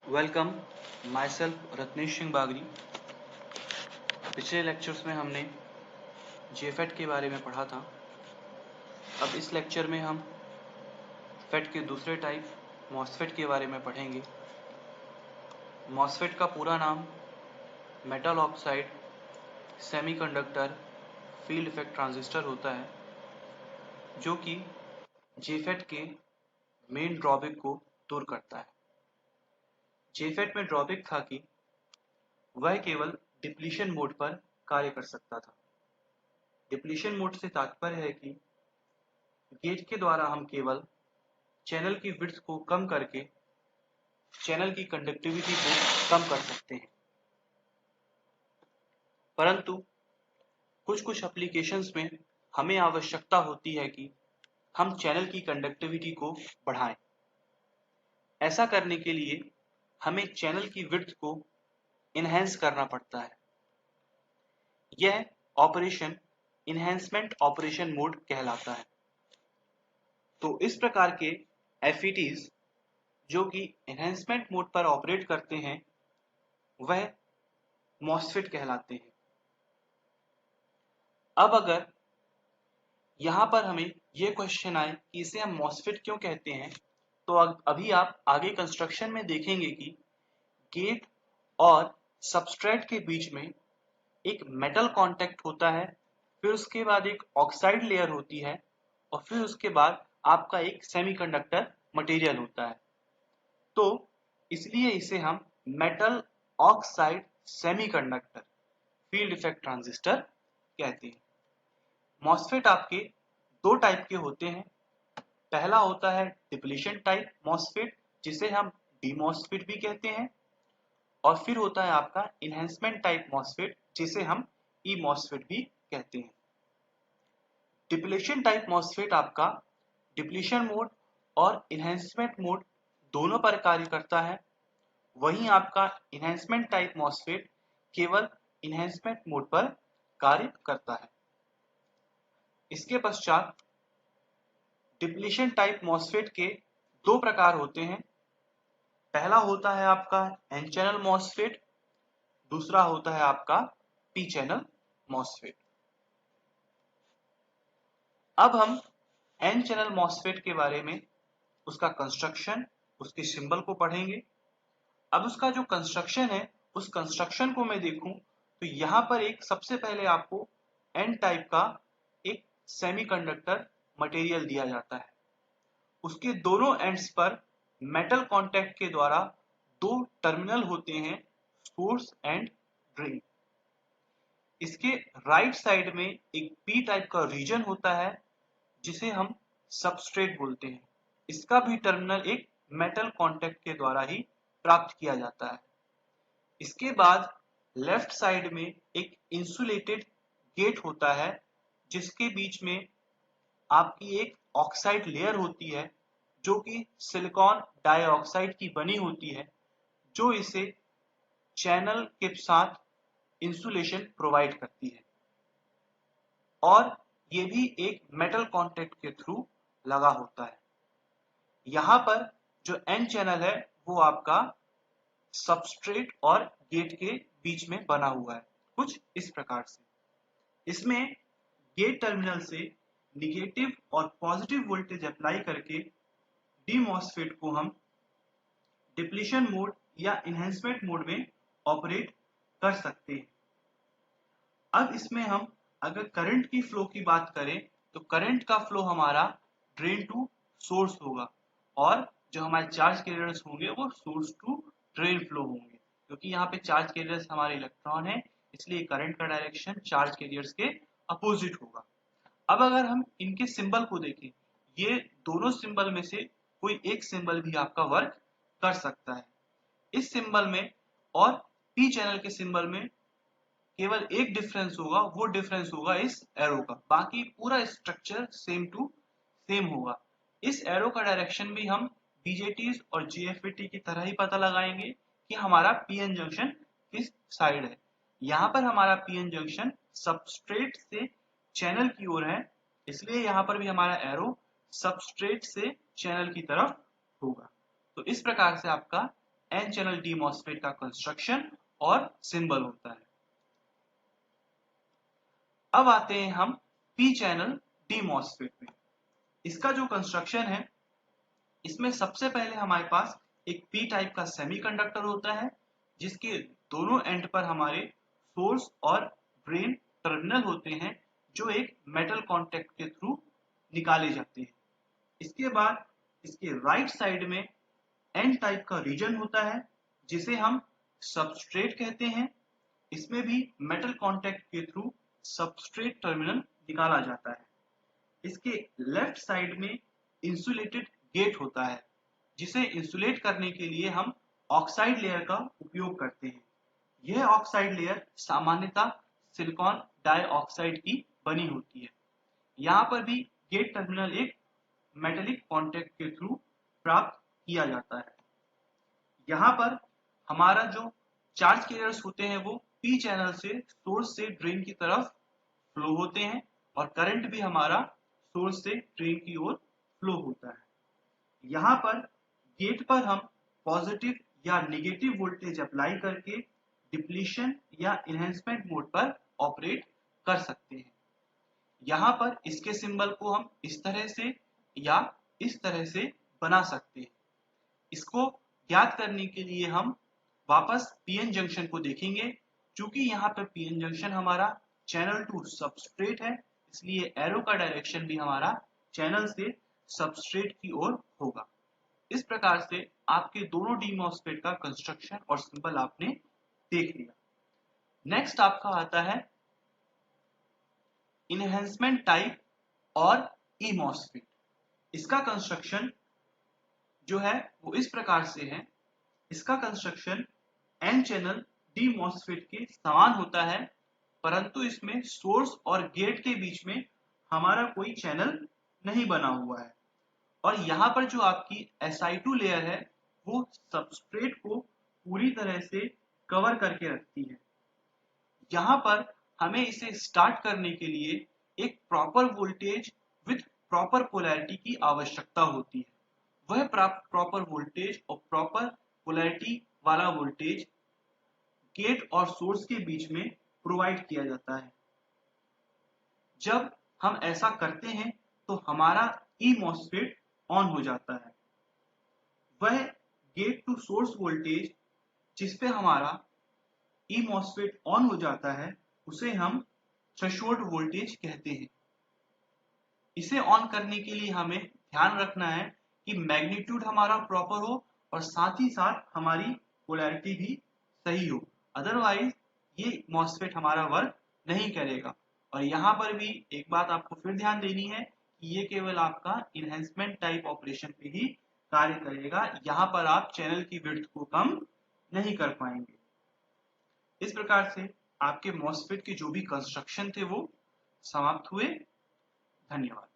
Welcome my self Ratnesh Singh Bagri. पिछले lectures में हमने जेफेट के बारे में पढ़ा था। अब इस लेक्चर में हम फेट के दूसरे टाइप मॉसफेट के बारे में पढ़ेंगे। मॉसफेट का पूरा नाम metal oxide semiconductor field effect transistor होता है, जो कि जेफेट के मेन ड्रॉबैक को दूर करता है। जेफेट में ड्रॉबैक था कि वह केवल डिप्लीशन मोड पर कार्य कर सकता था। डिप्लीशन मोड से तात्पर्य है कि गेट के द्वारा हम केवल चैनल की विड्थ को कम करके चैनल की कंडक्टिविटी को कम कर सकते हैं, परंतु कुछ कुछ एप्लीकेशंस में हमें आवश्यकता होती है कि हम चैनल की कंडक्टिविटी को बढ़ाएं। ऐसा करने के लिए हमें चैनल की विड्थ को इनहेंस करना पड़ता है। यह ऑपरेशन इनहेंसमेंट ऑपरेशन मोड कहलाता है। तो इस प्रकार के एफईटीज जो कि एनहेंसमेंट मोड पर ऑपरेट करते हैं वह मॉसफेट कहलाते हैं। अब अगर यहां पर हमें यह क्वेश्चन आए कि इसे हम मॉसफेट क्यों कहते हैं, तो अभी आप आगे कंस्ट्रक्शन में देखेंगे कि गेट और सबस्ट्रेट के बीच में एक मेटल कांटेक्ट होता है, फिर उसके बाद एक ऑक्साइड लेयर होती है और फिर उसके बाद आपका एक सेमीकंडक्टर मटेरियल होता है। तो इसलिए इसे हम metal oxide semiconductor field effect transistor कहते हैं। मॉसफेट आपके दो टाइप के होते हैं। पहला होता है डिप्लीशन टाइप मॉसफेट, जिसे हम डीमॉसफेट भी कहते हैं, और फिर होता है आपका इनहेंसमेंट टाइप मॉसफेट, जिसे हम ई मॉसफेट भी कहते हैं। डिप्लीशन टाइप मॉसफेट आपका डिप्लीशन मोड और इनहेंसमेंट मोड दोनों पर कार्य करता है, वहीं आपका इनहेंसमेंट टाइप मॉसफेट केवल इनहेंसमेंट मोड पर कार्य करता है। इसके पश्चात डिप्लीशन टाइप मॉसफेट के दो प्रकार होते हैं। पहला होता है आपका एन चैनल मॉसफेट, दूसरा होता है आपका पी चैनल मॉसफेट। अब हम एन चैनल मॉसफेट के बारे में, उसका कंस्ट्रक्शन, उसके सिंबल को पढ़ेंगे। अब उसका जो कंस्ट्रक्शन है, उस कंस्ट्रक्शन को मैं देखूं तो यहां पर एक सबसे पहले आपको एन टाइप का एक सेमीकंडक्टर मटेरियल दिया जाता है। उसके दोनों एंड्स पर मेटल कांटेक्ट के द्वारा दो टर्मिनल होते हैं, सोर्स एंड ड्रेन। इसके राइट साइड में एक पी टाइप का रीजन होता है, जिसे हम सबस्ट्रेट बोलते हैं। इसका भी टर्मिनल एक मेटल कांटेक्ट के द्वारा ही प्राप्त किया जाता है। इसके बाद लेफ्ट साइड में एक इंसुलेटेड गेट होता है, जिसके बीच में आपकी एक ऑक्साइड लेयर होती है, जो कि सिलिकॉन डाइऑक्साइड की बनी होती है, जो इसे चैनल के साथ इंसुलेशन प्रोवाइड करती है, और ये भी एक मेटल कांटेक्ट के थ्रू लगा होता है। यहां पर जो एन चैनल है वो आपका सबस्ट्रेट और गेट के बीच में बना हुआ है, कुछ इस प्रकार से। इसमें गेट टर्मिनल से निगेटिव और पॉजिटिव वोल्टेज अप्लाई करके डी मॉसफेट को हम डिप्लीशन मोड या इनहेंसमेंट मोड में ऑपरेट कर सकते हैं। अब इसमें हम अगर करंट की फ्लो की बात करें तो करंट का फ्लो हमारा ड्रेन टू सोर्स होगा, और जो हमारे चार्ज कैरियर्स होंगे वो सोर्स टू ड्रेन फ्लो होंगे, क्योंकि यहाँ पे चार्ज कैरियर्स हमारे इलेक्ट्रॉन है, इसलिए करंट का डायरेक्शन चार्ज कैरियर्स के अपोजिट होगा। अब अगर हम इनके सिंबल को देखें, ये दोनों सिंबल में से कोई एक सिंबल भी आपका वर्क कर सकता है। इस सिंबल में और पी चैनल के सिंबल में केवल एक डिफरेंस होगा, वो डिफरेंस होगा इस एरो का, बाकी पूरा स्ट्रक्चर सेम टू सेम होगा। इस एरो का डायरेक्शन भी हम बीजेटीज और जीएफईटी की तरह ही पता लगाएंगे कि हमारा पीएन जंक्शन किस साइड है। यहाँ पर हमारा पीएन जंक्शन सबस्ट्रेट से चैनल की ओर है, इसलिए यहाँ पर भी हमारा एरो सबस्ट्रेट से चैनल की तरफ होगा। तो इस प्रकार से आपका एन चैनल डी मॉसफेट का कंस्ट्रक्शन और सिंबल होता है। अब आते हैं हम पी चैनल डी मॉसफेट में। इसका जो कंस्ट्रक्शन है, इसमें सबसे पहले हमारे पास एक पी टाइप का सेमीकंडक्टर होता है, जिसके दोनों एंड पर हमारे सोर्स और ड्रेन टर्मिनल होते हैं, जो एक मेटल कॉन्टेक्ट के थ्रू निकाले जाते हैं। इसके बाद इसके राइट साइड में एन टाइप का रीजन होता है, जिसे हम सबस्ट्रेट कहते हैं। इसमें भी मेटल कॉन्टेक्ट के थ्रू सबस्ट्रेट टर्मिनल निकाला जाता है। इसके लेफ्ट साइड में इंसुलेटेड गेट होता है, जिसे इंसुलेट करने के लिए हम ऑक्साइड लेयर का उपयोग करते हैं। यह ऑक्साइड लेयर सामान्यतः सिलिकॉन डाइऑक्साइड की बनी होती है। यहाँ पर भी गेट टर्मिनल एक मेटेलिक कॉन्टेक्ट के थ्रू प्राप्त किया जाता है। यहाँ पर हमारा जो चार्ज कैरियर्स होते हैं वो पी चैनल से सोर्स से ड्रेन की तरफ फ्लो होते हैं, और करंट भी हमारा सोर्स से ड्रेन की ओर फ्लो होता है। यहाँ पर गेट पर हम पॉजिटिव या नेगेटिव वोल्टेज अप्लाई करके डिप्लीशन या इनहेंसमेंट मोड पर ऑपरेट कर सकते हैं। यहाँ पर इसके सिंबल को हम इस तरह से या इस तरह से बना सकते हैं। इसको ज्ञात करने के लिए हम वापस पीएन जंक्शन को देखेंगे। चूंकि यहाँ पर पीएन जंक्शन हमारा चैनल टू सबस्ट्रेट है, इसलिए एरो का डायरेक्शन भी हमारा चैनल से सबस्ट्रेट की ओर होगा। इस प्रकार से आपके दोनों डी मॉसफेट का कंस्ट्रक्शन और सिंबल आपने देख लिया। नेक्स्ट आपका आता है इनहेंसमेंट टाइप और ई मॉसफेट। इसका कंस्ट्रक्शन जो है वो इस प्रकार से है। इसका construction N channel D MOSFET के समान होता है, परंतु इसमें सोर्स और गेट के बीच में हमारा कोई चैनल नहीं बना हुआ है, और यहाँ पर जो आपकी SI2 लेयर है वो सबस्ट्रेट को पूरी तरह से कवर करके रखती है। यहाँ पर हमें इसे स्टार्ट करने के लिए एक proper voltage with proper polarity की आवश्यकता होती है। वह प्रॉपर वोल्टेज और प्रॉपर पोलैरिटी वाला वोल्टेज गेट और सोर्स के बीच में प्रोवाइड किया जाता है। जब हम ऐसा करते हैं तो हमारा ई मॉसफेट ऑन हो जाता है। वह गेट टू सोर्स वोल्टेज जिस पे हमारा ई मॉसफेट ऑन हो जाता है, उसे हम थ्रेशोल्ड वोल्टेज कहते हैं। इसे ऑन करने के लिए हमें ध्यान रखना है कि मैग्नीट्यूड हमारा प्रॉपर हो और साथ ही साथ हमारी पोलैरिटी भी सही हो, अदरवाइज ये मॉसफेट हमारा वर्क नहीं करेगा। और यहाँ पर भी एक बात आपको फिर ध्यान देनी है कि ये केवल आपका इनहेंसमेंट टाइप ऑपरेशन पे ही कार्य करेगा। यहाँ पर आप चैनल की विड्थ को कम नहीं कर पाएंगे। इस प्रकार से आपके मॉसफेट के जो भी कंस्ट्रक्शन थे वो समाप्त हुए। धन्यवाद।